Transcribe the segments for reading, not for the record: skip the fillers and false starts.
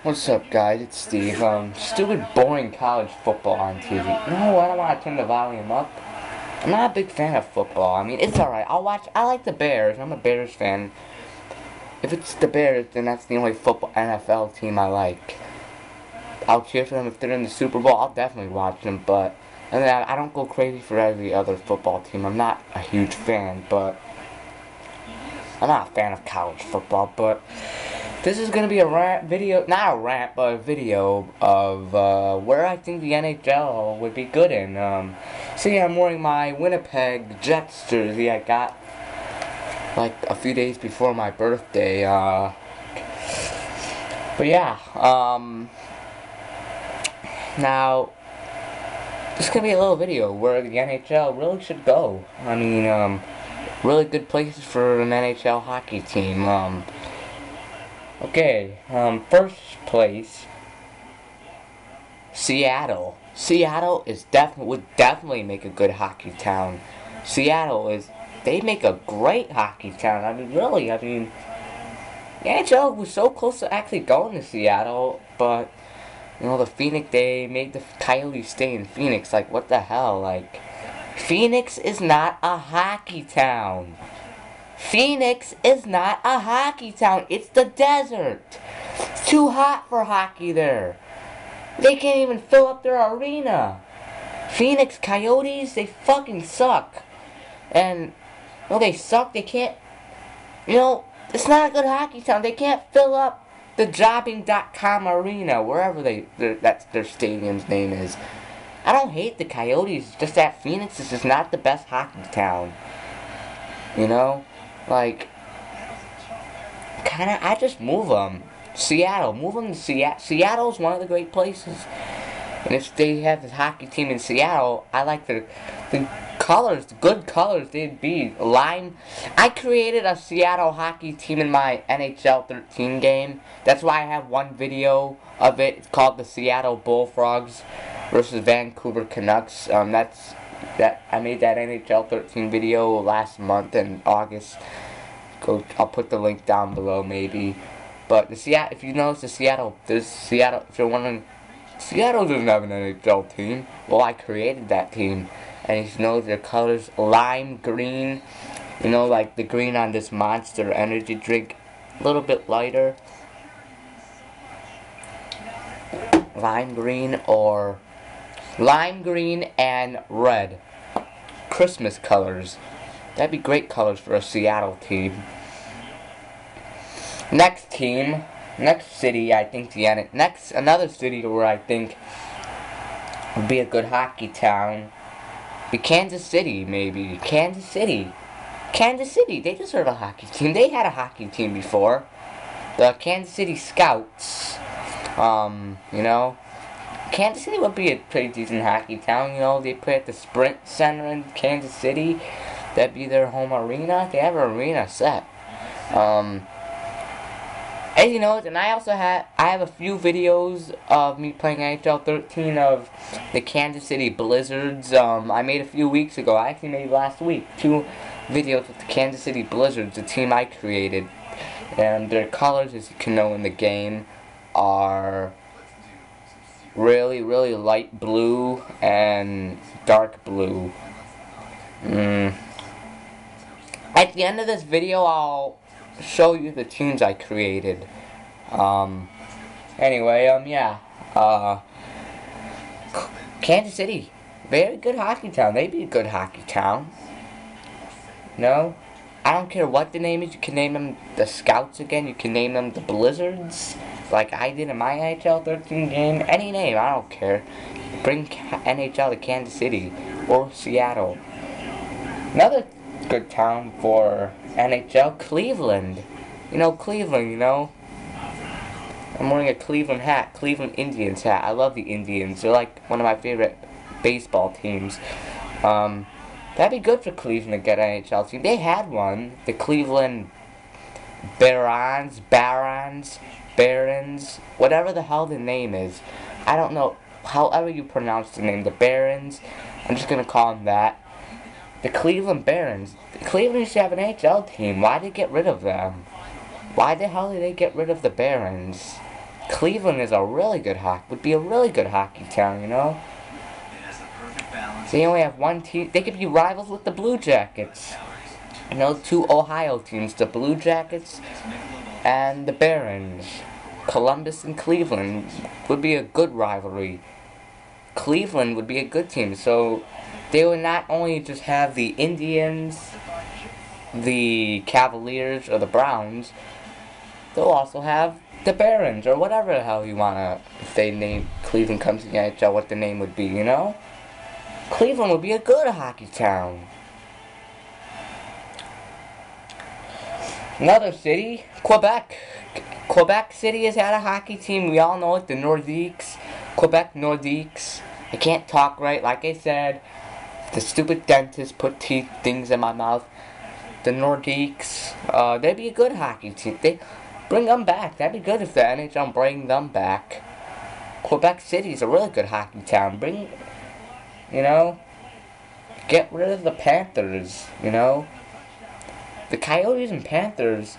What's up, guys? It's Steve. Stupid, boring college football on TV. No, I don't want to turn the volume up. I'm not a big fan of football. I mean, it's alright. I like the Bears. I'm a Bears fan. If it's the Bears, then that's the only football NFL team I like. I'll cheer for them if they're in the Super Bowl. I'll definitely watch them, but I don't go crazy for every other football team. I'm not a huge fan, but I'm not a fan of college football, but this is going to be a rant video, not a rant, but a video of where I think the NHL would be good in. See, I'm wearing my Winnipeg Jets jersey I got like a few days before my birthday. But yeah, now this is going to be a little video where the NHL really should go. I mean, really good places for an NHL hockey team. Okay, first place, Seattle. Seattle would definitely make a good hockey town. They make a great hockey town. I mean, really, the NHL was so close to actually going to Seattle, but, they made the Coyotes stay in Phoenix. Like, what the hell? Like, Phoenix is not a hockey town. Phoenix is not a hockey town. It's the desert. It's too hot for hockey there. They can't even fill up their arena. Phoenix Coyotes, they fucking suck. And, they suck. They can't, it's not a good hockey town. They can't fill up the jobbing.com arena, wherever that's their stadium's name is. I don't hate the Coyotes, just that Phoenix is just not the best hockey town. Like, I just move them. Seattle, move them to Seattle. Seattle's one of the great places. And if they have this hockey team in Seattle, I like the colors, the good colors they'd be. I created a Seattle hockey team in my NHL 13 game. That's why I have one video of it. It's called the Seattle Bullfrogs versus Vancouver Canucks. I made that NHL 13 video last month in August. I'll put the link down below maybe. But if you notice if you're wondering, Seattle doesn't have an NHL team. Well, I created that team. And you know their colors, lime green, like the green on this Monster energy drink, a little bit lighter. Lime green and red. Christmas colors. That'd be great colors for a Seattle team. Next city, I think another city where I think would be a good hockey town. Be Kansas City, maybe. Kansas City, they deserve a hockey team. They had a hockey team before. The Kansas City Scouts. Kansas City would be a pretty decent hockey town. They play at the Sprint Center in Kansas City. That'd be their home arena. They have an arena set. And and I have a few videos of me playing NHL 13 of the Kansas City Blizzards. I made a few weeks ago. I actually made last week 2 videos with the Kansas City Blizzards, the team I created. And their colors, as you can know in the game, are really, really light blue and dark blue. At the end of this video, I'll show you the teams I created. Kansas City, very good hockey town. They'd be a good hockey town. I don't care what the name is. You can name them the Scouts again. You can name them the Blizzards, like I did in my NHL 13 game. Any name, I don't care. Bring NHL to Kansas City or Seattle. Another good town for NHL, Cleveland. Cleveland, I'm wearing a Cleveland hat, Cleveland Indians hat. I love the Indians. They're like one of my favorite baseball teams. That'd be good for Cleveland to get an NHL team. They had one, the Cleveland Barons, whatever the hell the name is. I don't know, however you pronounce the name, the Barons. I'm just gonna call them that. The Cleveland Barons. Cleveland used to have an NHL team. Why did they get rid of them? Why the hell did they get rid of the Barons? Cleveland is a really good would be a really good hockey town, you know? They only have one team. They could be rivals with the Blue Jackets. You know, two Ohio teams, the Blue Jackets and the Barons. Columbus and Cleveland would be a good rivalry. Cleveland would be a good team, so they would not only just have the Indians, the Cavaliers, or the Browns, they'll also have the Barons, or whatever the hell you wanna, if they name Cleveland comes to the NHL, what the name would be, you know? Cleveland would be a good hockey town. Another city, Quebec. Quebec City has had a hockey team. We all know it, the Nordiques. Quebec Nordiques. I can't talk right, like I said. The stupid dentist put things in my mouth. The Nordiques. They'd be a good hockey team. They bring them back. That'd be good if the NHL bring them back. Quebec City is a really good hockey town. You know, get rid of the Panthers, you know. The Coyotes and Panthers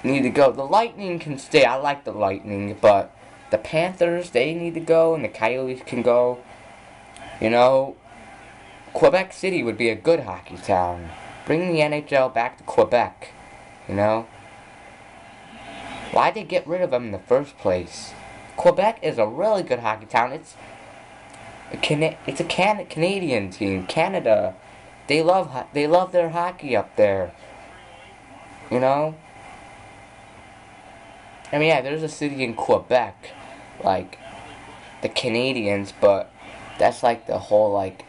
need to go. The Lightning can stay. I like the Lightning, but the Panthers, they need to go, and the Coyotes can go. You know, Quebec City would be a good hockey town. Bring the NHL back to Quebec, you know. Why'd they get rid of them in the first place? Quebec is a really good hockey town. It's a Canadian team. Canada, they love their hockey up there. You know? I mean, yeah, there's a city in Quebec, like, the Canadians, but that's like the whole, like,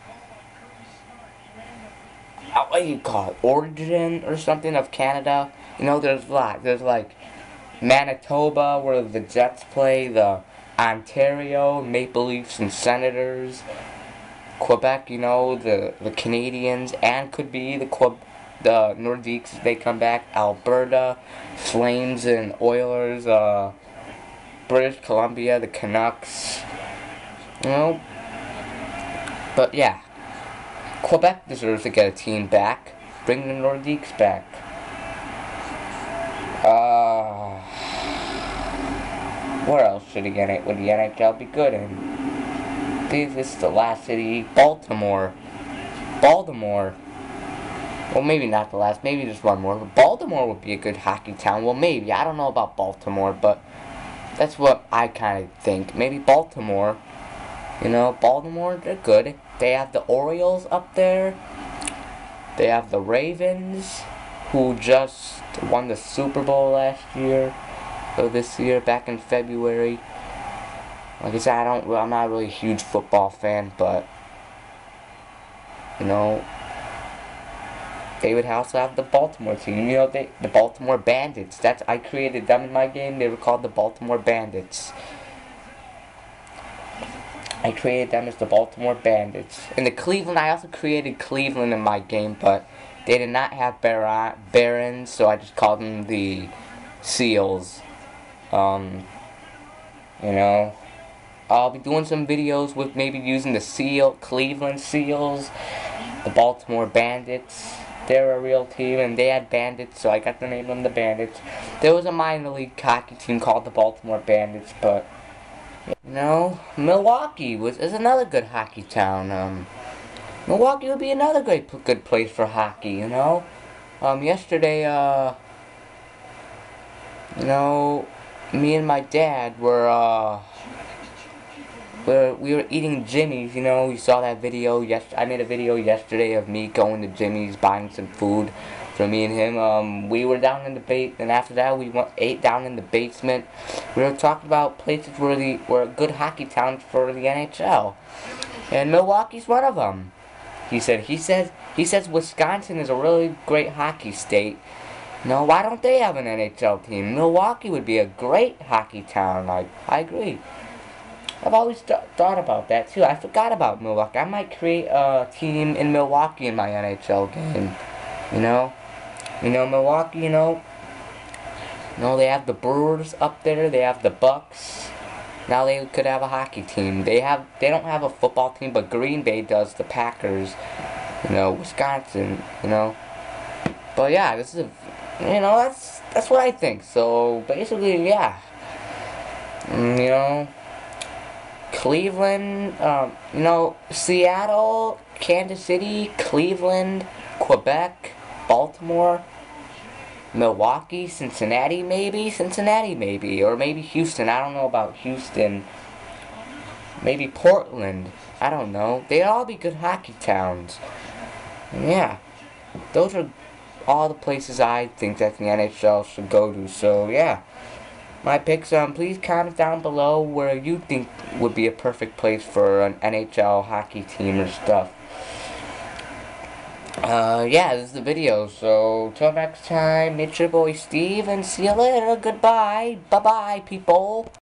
what do you call it, origin or something of Canada? You know, there's a lot. There's, like, Manitoba, where the Jets play, the Ontario, Maple Leafs and Senators, Quebec, you know, the Canadians, and could be the Nordiques if they come back, Alberta, Flames and Oilers, British Columbia, the Canucks, you know. But yeah, Quebec deserves to get a team back. Bring the Nordiques back. Where else would the NHL be good in? I think this is the last city. Baltimore. Well, maybe not the last. Maybe just one more. But Baltimore would be a good hockey town. Well, maybe. I don't know about Baltimore, but that's what I kind of think. Maybe Baltimore. You know, Baltimore, they're good. They have the Orioles up there. They have the Ravens, who just won the Super Bowl last year. Or this year, back in February. Like I said, I'm not really a huge football fan, but, you know, they would also have the Baltimore team. You know, the Baltimore Bandits. I created them in my game. They were called the Baltimore Bandits. I created them as the Baltimore Bandits. In the Cleveland, I also created Cleveland in my game, but they did not have Barons, so I just called them the Seals. You know, I'll be doing some videos with maybe using the Cleveland Seals, the Baltimore Bandits. They're a real team, and they had bandits, so I got to name them the Bandits. There was a minor league hockey team called the Baltimore Bandits, but, you know, Milwaukee is another good hockey town. Milwaukee would be another good place for hockey, you know. Yesterday, you know, me and my dad we were eating Jimmy's, you know. You saw that video. I made a video yesterday of me going to Jimmy's, buying some food for me and him. We were down in the and after that we ate down in the basement. We were talking about places were good hockey towns for the NHL, and Milwaukee's one of them. He says Wisconsin is a really great hockey state. No, why don't they have an NHL team? Milwaukee would be a great hockey town. I agree. I've always thought about that too. I forgot about Milwaukee. I might create a team in Milwaukee in my NHL game. You know, Milwaukee. You know, they have the Brewers up there. They have the Bucks. Now they could have a hockey team. They don't have a football team, but Green Bay does. The Packers. You know, Wisconsin. You know, but yeah, that's what I think. So basically, yeah. You know, Cleveland, Seattle, Kansas City, Cleveland, Quebec, Baltimore, Milwaukee, Cincinnati maybe, or maybe Houston. I don't know about Houston. Maybe Portland. I don't know. They'd all be good hockey towns. And yeah, those are all the places I think that the NHL should go to. So yeah, my picks. Please comment down below where you think would be a perfect place for an NHL hockey team or stuff. Yeah, this is the video. So till next time, it's your boy Steve, and see you later. Goodbye. Bye bye, people.